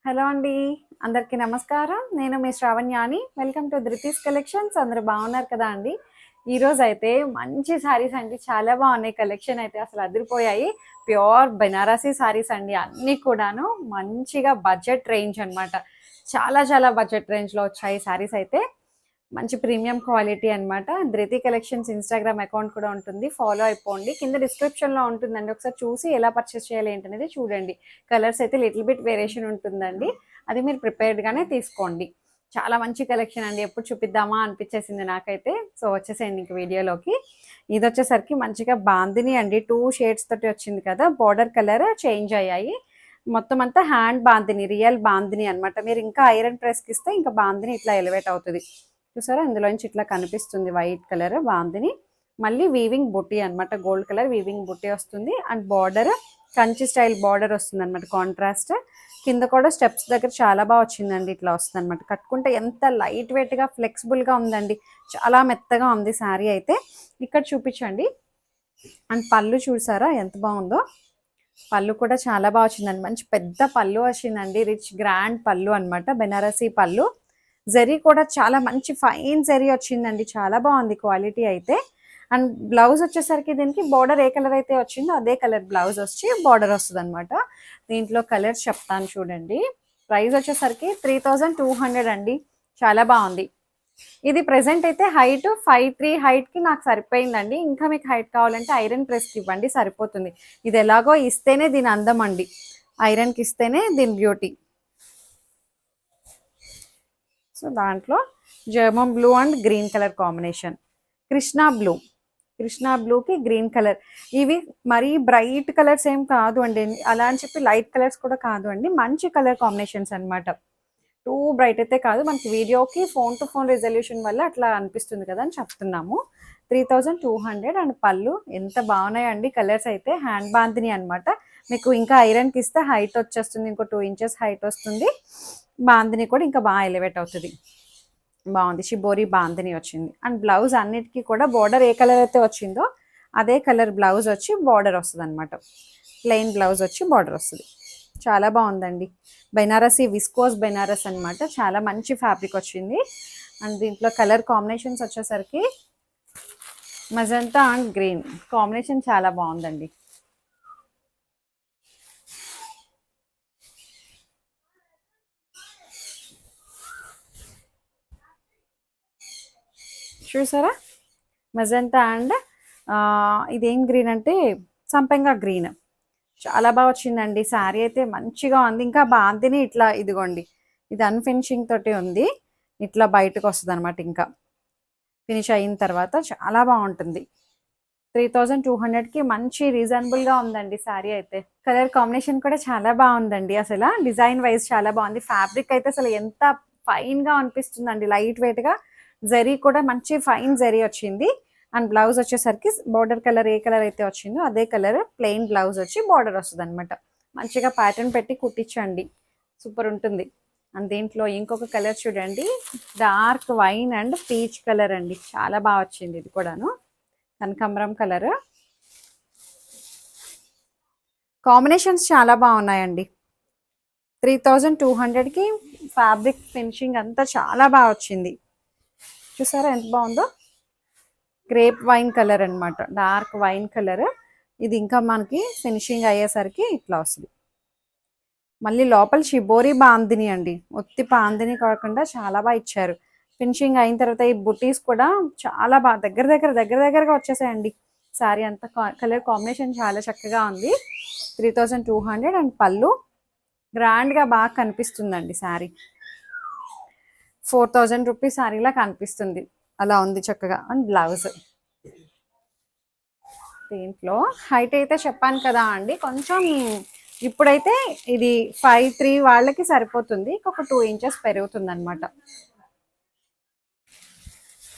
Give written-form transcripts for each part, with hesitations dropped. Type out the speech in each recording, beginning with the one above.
Hello అండి. అందరికీ నమస్కారం. నేను మీ శ్రావణ్యాని. Welcome to Dhriti's collections. అందరూ బాగున్నారు కదా అండి. ఈరోజైతే మంచి శారీస్ అండి. చాలా బాగున్నాయి. కలెక్షన్ అయితే అసలు అదిరిపోయాయి. ప్యూర్ బెనారసీ శారీస్ అండి. అన్నీ కూడాను మంచిగా బడ్జెట్ రేంజ్ అనమాట. చాలా చాలా బడ్జెట్ రేంజ్లో వచ్చాయి శారీస్ అయితే. మంచి ప్రీమియం క్వాలిటీ అనమాట. ధృతి కలెక్షన్స్ ఇన్స్టాగ్రామ్ అకౌంట్ కూడా ఉంటుంది, ఫాలో అయిపోండి. కింద డిస్క్రిప్షన్లో ఉంటుందండి. ఒకసారి చూసి ఎలా పర్చేస్ చేయాలి ఏంటనేది చూడండి. కలర్స్ అయితే లిటిల్ బిట్ వేరియేషన్ ఉంటుందండి, అది మీరు ప్రిపేర్డ్గానే తీసుకోండి. చాలా మంచి కలెక్షన్ అండి. ఎప్పుడు చూపిద్దామా అనిపించేసింది నాకైతే. సో వచ్చేసేయండి ఇంక వీడియోలోకి. ఇది వచ్చేసరికి మంచిగా బాందిని అండి. 2 షేడ్స్ తోటి వచ్చింది కదా, బార్డర్ కలర్ చేంజ్ అయ్యాయి. మొత్తం అంతా హ్యాండ్ బాందిని, రియల్ బాందిని అనమాట. మీరు ఇంకా ఐరన్ ప్రెస్కి ఇస్తే ఇంకా బాందిని ఇట్లా ఎలివేట్ అవుతుంది. చూసారా, ఇందులోంచి ఇట్లా కనిపిస్తుంది వైట్ కలర్ బాందిని. మళ్ళీ వీవింగ్ బుట్టి అనమాట, గోల్డ్ కలర్ వీవింగ్ బుట్టి వస్తుంది. And border Kanchi style border వస్తుంది అనమాట, కాంట్రాస్ట్. కింద కూడా స్టెప్స్ దగ్గర చాలా బాగా వచ్చిందండి. ఇట్లా వస్తుంది అనమాట. కట్టుకుంటే ఎంత లైట్ వెయిట్గా ఫ్లెక్సిబుల్గా ఉందండి. చాలా మెత్తగా ఉంది శారీ అయితే. ఇక్కడ చూపించండి. అండ్ పళ్ళు చూసారా ఎంత బాగుందో. పళ్ళు కూడా చాలా బాగా వచ్చిందండి. మంచి పెద్ద పళ్ళు వచ్చిందండి. రిచ్ గ్రాండ్ పళ్ళు అనమాట, బెనారసీ పళ్ళు. జరీ కూడా చాలా మంచి ఫైన్ జరీ వచ్చిందండి. చాలా బాగుంది క్వాలిటీ అయితే. అండ్ బ్లౌజ్ వచ్చేసరికి దీనికి బార్డర్ ఏ కలర్ అయితే వచ్చిందో అదే కలర్ బ్లౌజ్ వచ్చి బార్డర్ వస్తుంది అనమాట. దీంట్లో కలర్స్ చెప్తాను చూడండి. ప్రైస్ వచ్చేసరికి 3200 అండి. చాలా బాగుంది. ఇది ప్రెసెంట్ అయితే హైట్ 5'3" హైట్కి నాకు సరిపోయిందండి. ఇంకా మీకు హైట్ కావాలంటే ఐరన్ ప్రెస్కి ఇవ్వండి, సరిపోతుంది. ఇది ఎలాగో ఇస్తేనే దీని అందం అండి. ఐరన్కి ఇస్తేనే దీని బ్యూటీ. సో దాంట్లో German blue and green colour combination. Krishna బ్లూకి గ్రీన్ కలర్. ఇవి మరీ బ్రైట్ కలర్స్ ఏం కాదు అండి, అలా అని చెప్పి లైట్ కలర్స్ కూడా కాదు అండి. మంచి కలర్ కాంబినేషన్స్ అనమాట. టూ బ్రైట్ అయితే కాదు, మనకి వీడియోకి ఫోన్ టు ఫోన్ రిజల్యూషన్ వల్ల అట్లా అనిపిస్తుంది కదా అని చెప్తున్నాము. 3200. అండ్ పళ్ళు ఎంత బాగున్నాయండి కలర్స్ అయితే. హ్యాండ్ బాందిని అనమాట. మీకు ఇంకా ఐరన్కి ఇస్తే హైట్ వచ్చేస్తుంది, ఇంకో 2 ఇంచెస్ హైట్ వస్తుంది. బాందిని కూడా ఇంకా బాగా ఎలివేట్ అవుతుంది. బాగుంది. షిబోరి బాందిని వచ్చింది. అండ్ బ్లౌజ్ అన్నిటికీ కూడా బార్డర్ ఏ కలర్ అయితే వచ్చిందో అదే కలర్ బ్లౌజ్ వచ్చి బార్డర్ వస్తుంది అనమాట. ప్లెయిన్ బ్లౌజ్ వచ్చి బార్డర్ వస్తుంది. చాలా బాగుందండి. బెనారసీ విస్కోస్ బెనారస్ అనమాట. చాలా మంచి ఫ్యాబ్రిక్ వచ్చింది. అండ్ దీంట్లో కలర్ కాంబినేషన్స్ వచ్చేసరికి మజంతా అండ్ గ్రీన్ కాంబినేషన్ చాలా బాగుందండి. చూసారా, మజంతా అండ్ ఇదేం గ్రీన్ అంటే సంపెంగా గ్రీన్. చాలా బాగా వచ్చిందండి. శారీ అయితే మంచిగా ఉంది. ఇంకా బాంతిని ఇట్లా ఇదిగోండి, ఇది అన్ఫినిషింగ్ తోటి ఉంది. ఇట్లా బయటకు వస్తుంది అనమాట. ఇంకా ఫినిష్ అయిన తర్వాత చాలా బాగుంటుంది. 3200కి మంచి రీజనబుల్గా ఉందండి శారీ అయితే. కలర్ కాంబినేషన్ కూడా చాలా బాగుందండి. అసలు డిజైన్ వైజ్ చాలా బాగుంది. ఫ్యాబ్రిక్ అయితే అసలు ఎంత ఫైన్గా అనిపిస్తుందండి, లైట్ వెయిట్గా. జరీ కూడా మంచి ఫైన్ జరీ వచ్చింది. అండ్ బ్లౌజ్ వచ్చేసరికి బార్డర్ కలర్ ఏ కలర్ అయితే వచ్చిందో అదే కలర్ ప్లెయిన్ బ్లౌజ్ వచ్చి బార్డర్ వస్తుంది అనమాట. మంచిగా ప్యాటర్న్ పెట్టి కుట్టించండి, సూపర్ ఉంటుంది. అండ్ దీంట్లో ఇంకొక కలర్ చూడండి, dark wine and peach colour అండి. చాలా బాగా వచ్చింది. ఇది కూడాను కనకాంబరం కలర్. కాంబినేషన్స్ చాలా బాగున్నాయండి. 3200కి ఫ్యాబ్రిక్ ఫినిషింగ్ అంతా చాలా బాగా వచ్చింది. చూసారా ఎంత బాగుందో. గ్రేప్ వైన్ కలర్ అనమాట, డార్క్ వైన్ కలర్. ఇది ఇంకా మనకి ఫినిషింగ్ అయ్యేసరికి ఇట్లా వస్తుంది. మళ్ళీ లోపల షిబోరి బాందిని అండి, ఒత్తి బాందిని కాకుండా చాలా బాగా ఇచ్చారు. ఫినిషింగ్ అయిన తర్వాత ఈ బుటీస్ కూడా చాలా బాగా దగ్గరగా వచ్చేసాయండి. శారీ అంతా కలర్ కాంబినేషన్ చాలా చక్కగా ఉంది. 3200. అండ్ పళ్ళు గ్రాండ్గా బాగా కనిపిస్తుందండి. శారీ 4000 రూపీస్ శారీలా కనిపిస్తుంది, అలా ఉంది చక్కగా. అండ్ బ్లౌజ్ దీంట్లో హైట్ అయితే చెప్పాను కదా అండి, కొంచెం ఇప్పుడైతే ఇది 5'3" వాళ్ళకి సరిపోతుంది. ఇంకొక 2 ఇంచెస్ పెరుగుతుంది అనమాట.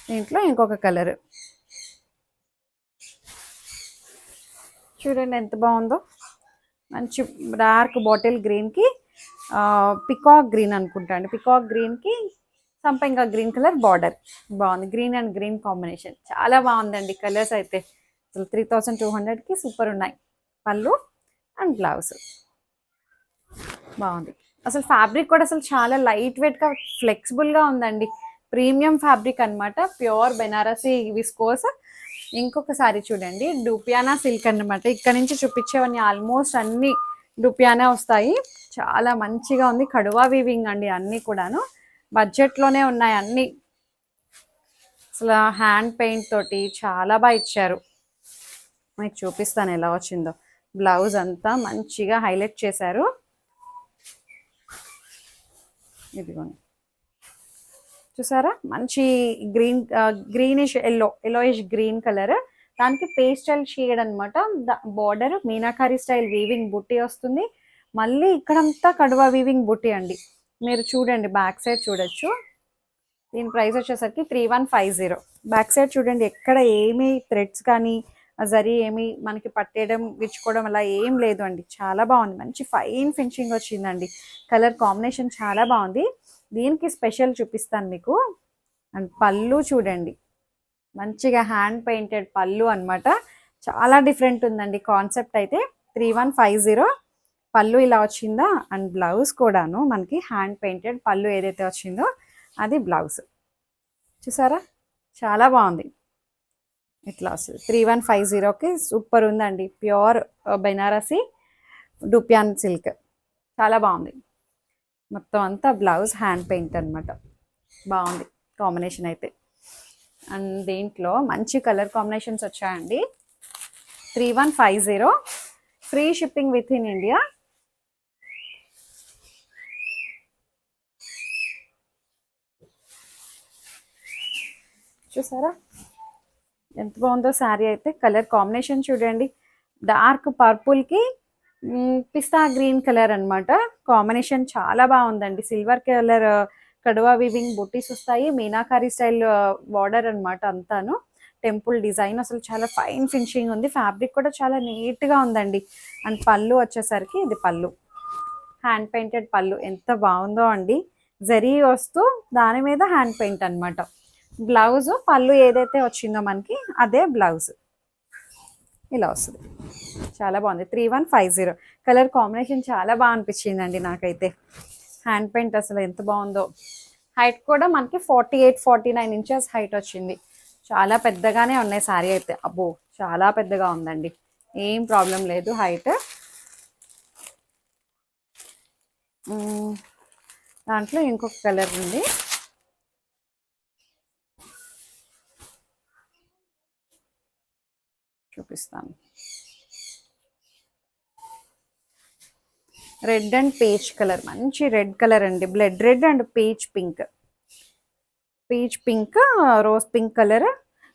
దీంట్లో ఇంకొక కలర్ చూడండి ఎంత బాగుందో. మంచి డార్క్ బాటిల్ గ్రీన్కి పికాక్ గ్రీన్ అనుకుంటా అండి. పికాక్ గ్రీన్కి సంపెంగా గ్రీన్ కలర్ బార్డర్. బాగుంది. గ్రీన్ అండ్ గ్రీన్ కాంబినేషన్ చాలా బాగుందండి. కలర్స్ అయితే అసలు 3200కి సూపర్ ఉన్నాయి. పళ్ళు అండ్ బ్లౌజ్ బాగుంది. అసలు ఫ్యాబ్రిక్ కూడా అసలు చాలా లైట్ వెయిట్ గా ఫ్లెక్సిబుల్ గా ఉందండి. ప్రీమియం ఫ్యాబ్రిక్ అన్నమాట, ప్యూర్ బెనారసి విస్కోస్. ఇంకొకసారి చూడండి, డూపియానా సిల్క్ అన్నమాట. ఇక్కడ నుంచి చూపించేవన్నీ ఆల్మోస్ట్ అన్ని డూపియానా వస్తాయి. చాలా మంచిగా ఉంది, కడువా వీవింగ్ అండి అన్ని కూడాను. బడ్జెట్ లోనే ఉన్నాయి అన్ని. అసలు హ్యాండ్ పెయింట్ తోటి చాలా బాగా ఇచ్చారు. మీకు చూపిస్తాను ఎలా వచ్చిందో. బ్లౌజ్ అంతా మంచిగా హైలైట్ చేశారు. ఇదిగోండి, చూసారా, మంచి green greenish yellowish green colour. దానికి పేస్టల్ షేడ్ అనమాట. బార్డర్ మీనాకారి స్టైల్ వీవింగ్ బుట్టి వస్తుంది. మళ్ళీ ఇక్కడంతా కడువా వీవింగ్ బుట్టి అండి. మీరు చూడండి, బ్యాక్ సైడ్ చూడొచ్చు. దీని ప్రైస్ వచ్చేసరికి 3150. బ్యాక్ సైడ్ చూడండి, ఎక్కడ ఏమీ థ్రెడ్స్ కానీ జరీ ఏమి మనకి పట్టేయడం విచ్చుకోవడం అలా ఏం లేదు అండి. చాలా బాగుంది, మంచి ఫైన్ ఫినిషింగ్ వచ్చిందండి. కలర్ కాంబినేషన్ చాలా బాగుంది. దీనికి స్పెషల్ చూపిస్తాను మీకు. అండ్ పళ్ళు చూడండి, మంచిగా హ్యాండ్ పెయింటెడ్ పళ్ళు అనమాట. చాలా డిఫరెంట్ ఉందండి కాన్సెప్ట్ అయితే. 3150 పళ్ళు ఇలా వచ్చిందా. అండ్ బ్లౌజ్ కూడాను మనకి హ్యాండ్ పెయింటెడ్ పళ్ళు ఏదైతే వచ్చిందో అది బ్లౌజ్. చూసారా, చాలా బాగుంది. ఇట్లా వస్తుంది 3150కి. సూపర్ ఉందండి, ప్యూర్ బెనారసి డూపియాన్ సిల్క్. చాలా బాగుంది. మొత్తం అంతా బ్లౌజ్ హ్యాండ్ పెయింట్ అనమాట. బాగుంది కాంబినేషన్ అయితే. అండ్ దీంట్లో మంచి కలర్ కాంబినేషన్స్ వచ్చాయండి. 3150, free shipping within India. చూసారా ఎంత బాగుందో శారీ అయితే. కలర్ కాంబినేషన్ చూడండి, డార్క్ పర్పుల్కి పిస్తా గ్రీన్ కలర్ అనమాట. కాంబినేషన్ చాలా బాగుందండి. సిల్వర్ కలర్ కడువా వీవింగ్ బుట్టీస్ వస్తాయి. మీనాకారి స్టైల్ బార్డర్ అనమాట అంతాను. టెంపుల్ డిజైన్ అసలు చాలా ఫైన్ ఫినిషింగ్ ఉంది. ఫ్యాబ్రిక్ కూడా చాలా నీట్గా ఉందండి. అండ్ పళ్ళు వచ్చేసరికి ఇది పళ్ళు, హ్యాండ్ పెయింటెడ్ పళ్ళు. ఎంత బాగుందో అండి. జరీ వస్తూ దాని మీద హ్యాండ్ పెయింట్ అనమాట. బ్లౌజ్ పళ్ళు ఏదైతే వచ్చిందో మనకి అదే బ్లౌజ్ ఇలా వస్తుంది. చాలా బాగుంది. 3150. కలర్ కాంబినేషన్ చాలా బాగా అనిపించిందండి నాకైతే. హ్యాండ్ పెయింట్ అసలు ఎంత బాగుందో. హైట్ కూడా మనకి 48-49 ఇంచెస్ హైట్ వచ్చింది. చాలా పెద్దగానే ఉన్నాయి శారీ అయితే. అబ్బో, చాలా పెద్దగా ఉందండి, ఏం ప్రాబ్లం లేదు హైట్. దాంట్లో ఇంకొక కలర్ ఉంది, చూపిస్తాను. రెడ్ అండ్ పీచ్ కలర్, మంచి రెడ్ కలర్ అండి. Blood red and peach pink. Peach pink, rose pink colour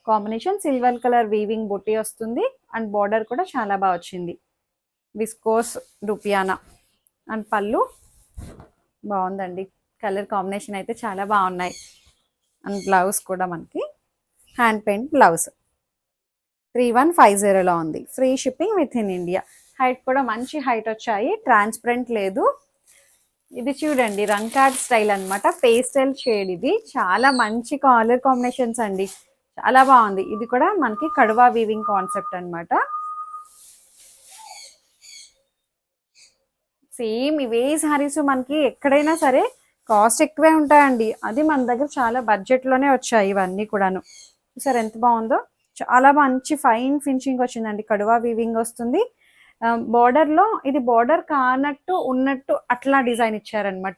combination. Silver colour weaving బుట్టి వస్తుంది. అండ్ బార్డర్ కూడా చాలా బాగా వచ్చింది. విస్కోస్ డూపియానా. అండ్ పళ్ళు బాగుందండి. కలర్ కాంబినేషన్ అయితే చాలా బాగున్నాయి. అండ్ బ్లౌజ్ కూడా మనకి హ్యాండ్ పెయింట్ బ్లౌజ్. 3150లో ఉంది, free shipping within India. Height కూడా మంచి హైట్ వచ్చాయి, ట్రాన్స్పరెంట్ లేదు. ఇది చూడండి, రంకాడ్ స్టైల్ అనమాట, పేస్టల్ షేడ్. ఇది చాలా మంచి కలర్ కాంబినేషన్స్ అండి, చాలా బాగుంది. ఇది కూడా మనకి కడువా వీవింగ్ కాన్సెప్ట్ అనమాట. సేమ్ ఇవే శారీస్ మనకి ఎక్కడైనా సరే కాస్ట్ ఎక్కువే ఉంటాయండి. అది మన దగ్గర చాలా బడ్జెట్లోనే వచ్చాయి ఇవన్నీ కూడాను. చూసారు ఎంత బాగుందో. చాలా మంచి ఫైన్ ఫినిషింగ్ వచ్చిందండి. కడువా వీవింగ్ వస్తుంది. బార్డర్లో ఇది బార్డర్ కానట్టు ఉన్నట్టు అట్లా డిజైన్ ఇచ్చారనమాట.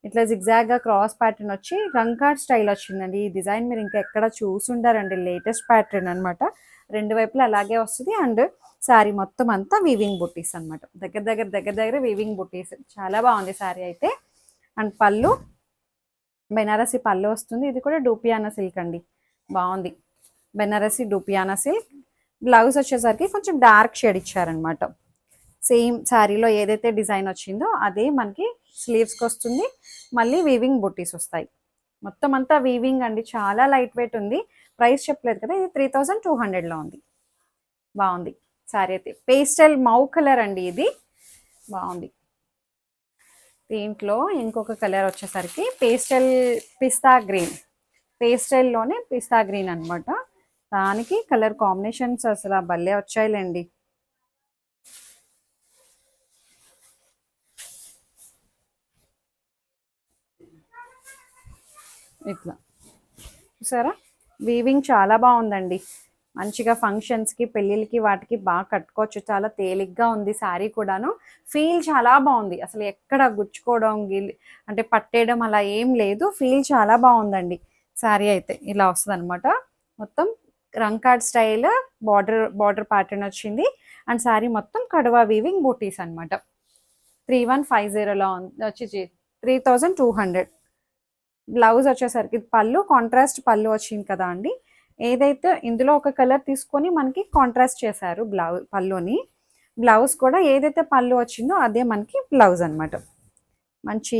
ఇట్లా జిగ్జాగ్గా క్రాస్ ప్యాటర్న్ వచ్చి రంకాడ్ స్టైల్ వచ్చిందండి. ఈ డిజైన్ మీరు ఇంకా ఎక్కడ చూసుండారండి, లేటెస్ట్ ప్యాటర్న్ అనమాట. రెండు వైపులా అలాగే వస్తుంది. అండ్ శారీ మొత్తం అంతా వీవింగ్ బుట్టీస్ అనమాట. దగ్గర వీవింగ్ బుట్టీస్. చాలా బాగుంది శారీ అయితే. అండ్ పళ్ళు బెనారసి పళ్ళు వస్తుంది. ఇది కూడా డూపియానా సిల్క్ అండి, బాగుంది. బెనారసి డూపియానా సిల్క్. బ్లౌజ్ వచ్చేసరికి కొంచెం డార్క్ షేడ్ ఇచ్చారనమాట. సేమ్ శారీలో ఏదైతే డిజైన్ వచ్చిందో అదే మనకి స్లీవ్స్కి వస్తుంది. మళ్ళీ వీవింగ్ బుట్టీస్ వస్తాయి. మొత్తం అంతా వీవింగ్ అండి, చాలా లైట్ వెయిట్ ఉంది. ప్రైస్ చెప్పలేదు కదా, ఇది 3200లో ఉంది. బాగుంది శారీ అయితే. పేస్టల్ మౌ కలర్ అండి, ఇది బాగుంది. దీంట్లో ఇంకొక కలర్ వచ్చేసరికి పేస్టల్ పిస్తా గ్రీన్. పేస్టల్లోనే పిస్తా గ్రీన్ అనమాట. దానికి కలర్ కాంబినేషన్స్ అసలు భలే వచ్చాయిలేండి. ఇట్లా చూసారా, వీవింగ్ చాలా బాగుందండి. మంచిగా ఫంక్షన్స్కి, పెళ్ళిళ్ళకి, వాటికి బాగా కట్టుకోవచ్చు. చాలా తేలిగ్గా ఉంది శారీ కూడాను. ఫీల్ చాలా బాగుంది. అసలు ఎక్కడ గుచ్చుకోవడం అంటే పట్టేయడం అలా ఏం లేదు. ఫీల్ చాలా బాగుందండి. శారీ అయితే ఇలా వస్తుంది అనమాట. మొత్తం రంకాడ్ స్టైల్ బార్డర్ ప్యాటర్న్ వచ్చింది. అండ్ శారీ మొత్తం కడవా వీవింగ్ బూటీస్ అనమాట. 3150లో వచ్చి 3200. బ్లౌజ్ వచ్చేసరికి పళ్ళు కాంట్రాస్ట్ పళ్ళు వచ్చింది కదా అండి. ఏదైతే ఇందులో ఒక కలర్ తీసుకొని మనకి కాంట్రాస్ట్ చేశారు పళ్ళుని. బ్లౌజ్ కూడా ఏదైతే పళ్ళు వచ్చిందో అదే మనకి బ్లౌజ్ అనమాట. మంచి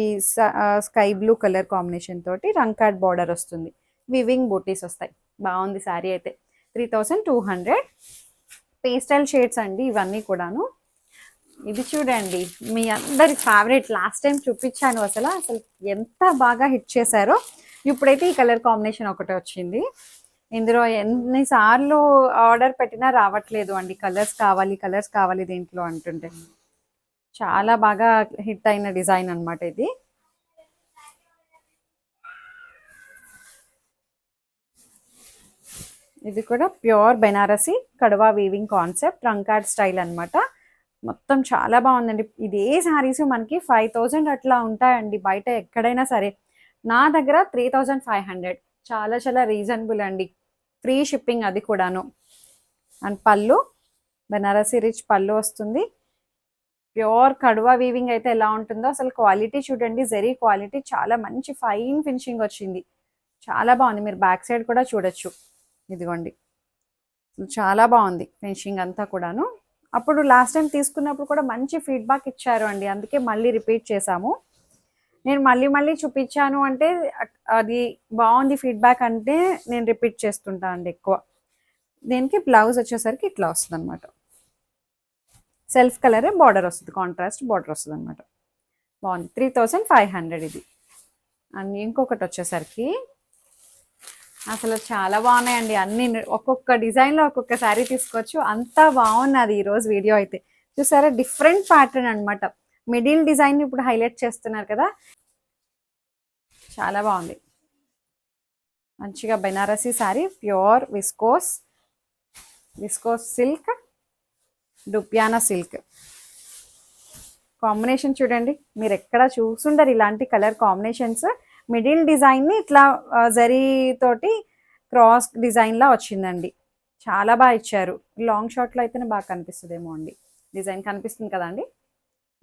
స్కై బ్లూ కలర్ కాంబినేషన్ తోటి రంకాడ్ బార్డర్ వస్తుంది. వివింగ్ బూటీస్ వస్తాయి. బాగుంది శారీ అయితే. 3200. పేస్టల్ షేడ్స్ అండి ఇవన్నీ కూడాను. ఇది చూడండి, మీ అందరి ఫేవరెట్. లాస్ట్ టైం చూపించాను, అసలు ఎంత బాగా హిట్ చేశారో. ఇప్పుడైతే ఈ కలర్ కాంబినేషన్ ఒకటి వచ్చింది. ఇందులో ఎన్నిసార్లు ఆర్డర్ పెట్టినా రావట్లేదు అండి. కలర్స్ కావాలి దీంట్లో అంటుంటే. చాలా బాగా హిట్ అయిన డిజైన్ అనమాట ఇది. ఇది కూడా pure Banarasi కడవా weaving concept రంకాడ్ style అనమాట. మొత్తం చాలా బాగుందండి. ఇదే శారీస్ మనకి 5000 అట్లా ఉంటాయండి బయట ఎక్కడైనా సరే. నా దగ్గర 3500. చాలా చాలా రీజనబుల్ అండి. ఫ్రీ షిప్పింగ్ అది కూడాను. అండ్ పళ్ళు బెనారసి రిచ్ పళ్ళు వస్తుంది. ప్యూర్ కడవా వీవింగ్ అయితే ఎలా ఉంటుందో అసలు క్వాలిటీ చూడండి. జరీ క్వాలిటీ చాలా మంచి ఫైన్ ఫినిషింగ్ వచ్చింది. చాలా బాగుంది. మీరు బ్యాక్ సైడ్ కూడా చూడొచ్చు. ఇదిగోండి, చాలా బాగుంది ఫినిషింగ్ అంతా కూడాను. అప్పుడు లాస్ట్ టైం తీసుకున్నప్పుడు కూడా మంచి ఫీడ్బ్యాక్ ఇచ్చారు అండి. అందుకే మళ్ళీ రిపీట్ చేశాము. నేను మళ్ళీ చూపించాను అంటే అది బాగుంది ఫీడ్బ్యాక్ అంటే నేను రిపీట్ చేస్తుంటాను అండి ఎక్కువ. దీనికి బ్లౌజ్ వచ్చేసరికి ఇట్లా వస్తుంది అనమాట. సెల్ఫ్ కలరే బార్డర్ వస్తుంది, కాంట్రాస్ట్ బార్డర్ వస్తుంది అనమాట. బాగుంది. 3500 ఇది. అండ్ ఇంకొకటి వచ్చేసరికి అసలు చాలా బాగున్నాయండి అన్ని. ఒక్కొక్క డిజైన్లో ఒక్కొక్క శారీ తీసుకోవచ్చు. అంతా బాగున్నది ఈరోజు వీడియో అయితే. చూసారా, డిఫరెంట్ ప్యాటర్న్ అనమాట. మిడిల్ డిజైన్ ఇప్పుడు హైలైట్ చేస్తున్నారు కదా, చాలా బాగుంది. మంచిగా Banarasi sari, pure viscose silk, dupion silk combination చూడండి. మీరు ఎక్కడ చూసుండరు ఇలాంటి కలర్ కాంబినేషన్స్. మిడిల్ డిజైన్ని ఇట్లా జరీ తోటి క్రాస్ డిజైన్లా వచ్చిందండి. చాలా బాగా ఇచ్చారు. లాంగ్ షార్ట్లో అయితేనే బాగా కనిపిస్తుందేమో అండి. డిజైన్ కనిపిస్తుంది కదండి.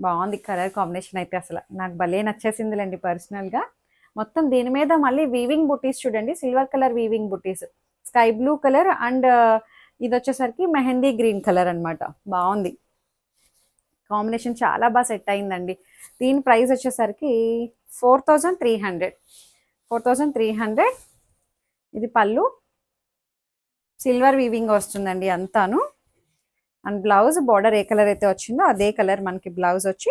బాగుంది కలర్ కాంబినేషన్ అయితే. అసలు నాకు భలే నచ్చేసిందిలేండి పర్సనల్గా. మొత్తం దీని మీద మళ్ళీ వీవింగ్ బుటీస్ చూడండి. Silver colour weaving buttis, sky blue colour and ఇది వచ్చేసరికి మెహందీ గ్రీన్ కలర్ అనమాట. బాగుంది కాంబినేషన్, చాలా బాగా సెట్ అయిందండి. దీని ప్రైస్ వచ్చేసరికి 4300. ఇది పళ్ళు సిల్వర్ వీవింగ్ వస్తుందండి అంతాను. And blouse border A colour అయితే వచ్చిందో అదే కలర్ మనకి బ్లౌజ్ వచ్చి,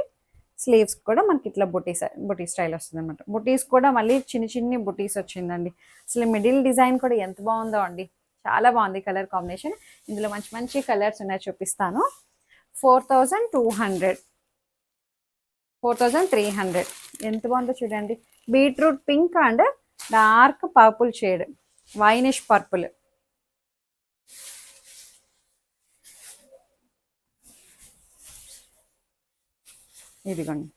స్లీవ్స్ కూడా మనకి ఇట్లా బుటీ స్టైల్ వస్తుంది అనమాట. బుటీస్ కూడా మళ్ళీ చిన్ని బుటీస్ వచ్చిందండి. అసలు మిడిల్ డిజైన్ కూడా ఎంత బాగుందో అండి. చాలా బాగుంది కలర్ కాంబినేషన్. ఇందులో మంచి కలర్స్ ఉన్నాయి, చూపిస్తాను. 4300. ఎంత బాగుందో చూడండి. Beetroot pink and dark purple shade, winish purple. ఇదిగోండి,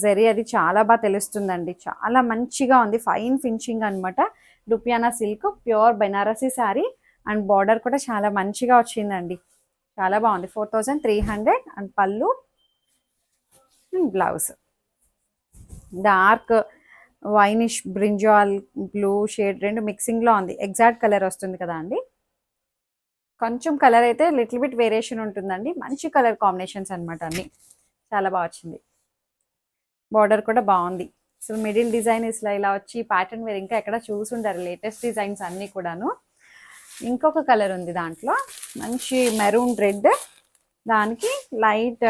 జరీ అది చాలా బాగా తెలుస్తుందండి. చాలా మంచిగా ఉంది, ఫైన్ ఫినిషింగ్ అనమాట. Dupion silk pure Banarasi sari and border కూడా చాలా మంచిగా వచ్చిందండి. చాలా బాగుంది. 4300 and pallu blouse dark winish brinjal blue shade రెండు మిక్సింగ్లో ఉంది. ఎగ్జాక్ట్ కలర్ వస్తుంది కదా అండి. కొంచెం కలర్ అయితే లిటిల్ బిట్ వేరియేషన్ ఉంటుందండి. మంచి కలర్ కాంబినేషన్స్ అనమాట అన్ని. చాలా బాగా వచ్చింది. బార్డర్ కూడా బాగుంది. సో మిడిల్ డిజైన్ ఇలా వచ్చి ప్యాటర్న్ వేరు ఇంకా ఎక్కడ చూసుంటారు. లేటెస్ట్ డిజైన్స్ అన్నీ కూడాను. ఇంకొక కలర్ ఉంది దాంట్లో, మంచి మెరూన్ రెడ్, దానికి light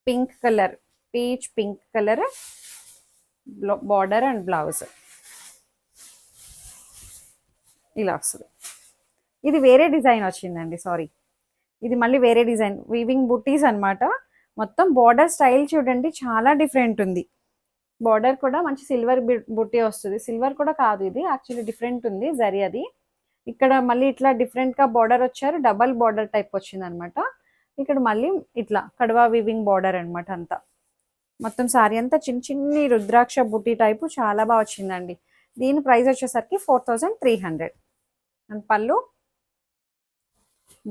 pink colour, peach pink colour border and blouse ఇలా వస్తుంది. ఇది వేరే డిజైన్ వచ్చిందండి, సారీ. ఇది మళ్ళీ వేరే డిజైన్, వీవింగ్ బుట్టీస్ అనమాట. మొత్తం బార్డర్ స్టైల్ చూడండి, చాలా డిఫరెంట్ ఉంది. బార్డర్ కూడా మంచి సిల్వర్ బుట్టి వస్తుంది. సిల్వర్ కూడా కాదు, ఇది యాక్చువల్లీ డిఫరెంట్ ఉంది జరీ అది. ఇక్కడ మళ్ళీ ఇట్లా డిఫరెంట్ గా బార్డర్ వచ్చారు, డబల్ బార్డర్ టైప్ వచ్చింది అనమాట. ఇక్కడ మళ్ళీ ఇట్లా కడవా వీవింగ్ బార్డర్ అనమాట అంతా. మొత్తం సారీ అంతా చిన్న చిన్ని రుద్రాక్ష బుట్టి టైపు చాలా బాగా వచ్చిందండి. దీని ప్రైస్ వచ్చేసరికి 4300. అండ్ పళ్ళు,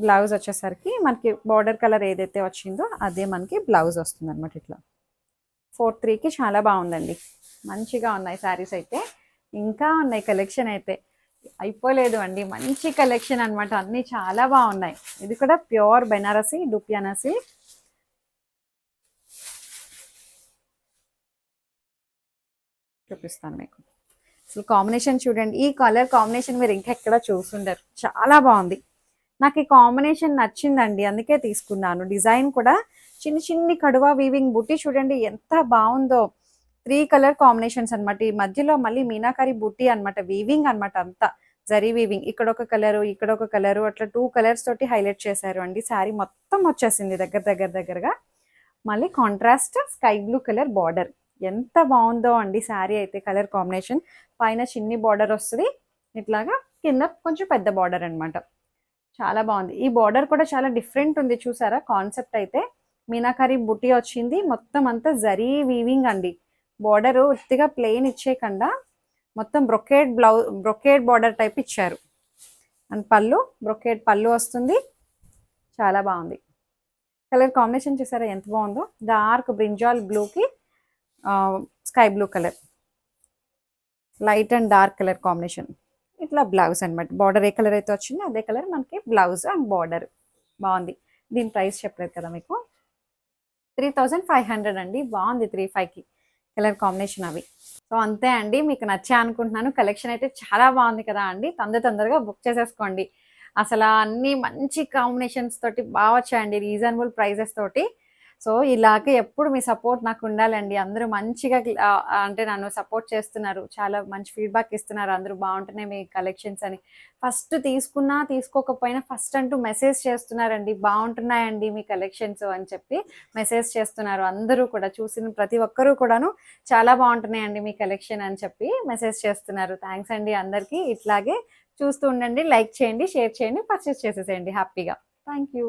బ్లౌజ్ వచ్చేసరికి మనకి బార్డర్ కలర్ ఏదైతే వచ్చిందో అదే మనకి బ్లౌజ్ వస్తుంది అనమాట. ఇట్లా 43కి చాలా బాగుందండి. మంచిగా ఉన్నాయి శారీస్ అయితే. ఇంకా ఉన్నాయి కలెక్షన్ అయితే అయిపోలేదు అండి. మంచి కలెక్షన్ అనమాట, అన్నీ చాలా బాగున్నాయి. ఇది కూడా ప్యూర్ బెనారసి డుపియానసి. చూపిస్తాను మీకు. అసలు కాంబినేషన్ చూడండి, ఈ కలర్ కాంబినేషన్ మీరు ఇంకెక్కడ చూసుండరు, చాలా బాగుంది. నాకు ఈ కాంబినేషన్ నచ్చిందండి, అందుకే తీసుకున్నాను. డిజైన్ కూడా చిన్న చిన్ని కడువా వీవింగ్ బుట్టి చూడండి ఎంత బాగుందో. 3 కలర్ కాంబినేషన్స్ అనమాట. ఈ మధ్యలో మళ్ళీ మీనాకారి బుట్టి అనమాట, వీవింగ్ అనమాట అంతా జరీ వీవింగ్. ఇక్కడ ఒక కలరు, ఇక్కడ ఒక కలరు, అట్లా 2 కలర్స్ తోటి హైలైట్ చేశారు అండి. శారీ మొత్తం వచ్చేసింది దగ్గరగా. మళ్ళీ contrast sky blue colour border, ఎంత బాగుందో అండి శారీ అయితే. కలర్ కాంబినేషన్ పైన చిన్ని బార్డర్ వస్తుంది, ఇట్లాగా కింద కొంచెం పెద్ద బార్డర్ అనమాట. చాలా బాగుంది. ఈ బార్డర్ కూడా చాలా డిఫరెంట్ ఉంది, చూసారా కాన్సెప్ట్ అయితే. మీనాకారి బుట్టి వచ్చింది, మొత్తం అంతా జరీ వీవింగ్ అండి. బార్డర్ ఉత్తిగా ప్లెయిన్ ఇచ్చేయకుండా మొత్తం బ్రొకేడ్ బార్డర్ టైప్ ఇచ్చారు. అండ్ పళ్ళు, బ్రొకేడ్ పళ్ళు వస్తుంది. చాలా బాగుంది. కలర్ కాంబినేషన్ చూసారా ఎంత బాగుందో. డార్క్ బ్రింజాల్ బ్లూకి sky blue colour, light and dark colour combination. ఇట్లా బ్లౌజ్ అనమాట. బార్డర్ ఏ కలర్ అయితే వచ్చిందో అదే కలర్ మనకి బ్లౌజ్ అండ్ బార్డర్. బాగుంది. దీని ప్రైస్ చెప్పలేదు కదా మీకు, 3500 అండి. బాగుంది 35కి కలర్ కాంబినేషన్ అవి. సో అంతే అండి, మీకు నచ్చా అనుకుంటున్నాను. కలెక్షన్ అయితే చాలా బాగుంది కదా అండి. తొందరగా బుక్ చేసేసుకోండి. అసలు అన్ని మంచి కాంబినేషన్స్ తోటి బాగా వచ్చాయండి, రీజనబుల్ ప్రైజెస్ తోటి. సో ఇలాగే ఎప్పుడు మీ సపోర్ట్ నాకు ఉండాలండి. అందరూ మంచిగా అంటే నన్ను సపోర్ట్ చేస్తున్నారు, చాలా మంచి ఫీడ్బ్యాక్ ఇస్తున్నారు. అందరూ బాగుంటున్నాయి మీ కలెక్షన్స్ అని. ఫస్ట్ తీసుకున్నా తీసుకోకపోయినా ఫస్ట్ అంటూ మెసేజ్ చేస్తున్నారండి, బాగుంటున్నాయండి మీ కలెక్షన్స్ అని చెప్పి మెసేజ్ చేస్తున్నారు. అందరూ కూడా చూసిన ప్రతి ఒక్కరూ కూడాను చాలా బాగుంటున్నాయండి మీ కలెక్షన్ అని చెప్పి మెసేజ్ చేస్తున్నారు. థ్యాంక్స్ అండి అందరికీ. ఇట్లాగే చూస్తూ ఉండండి, లైక్ చేయండి, షేర్ చేయండి, పర్చేస్ చేసేసేయండి హ్యాపీగా. Thank you.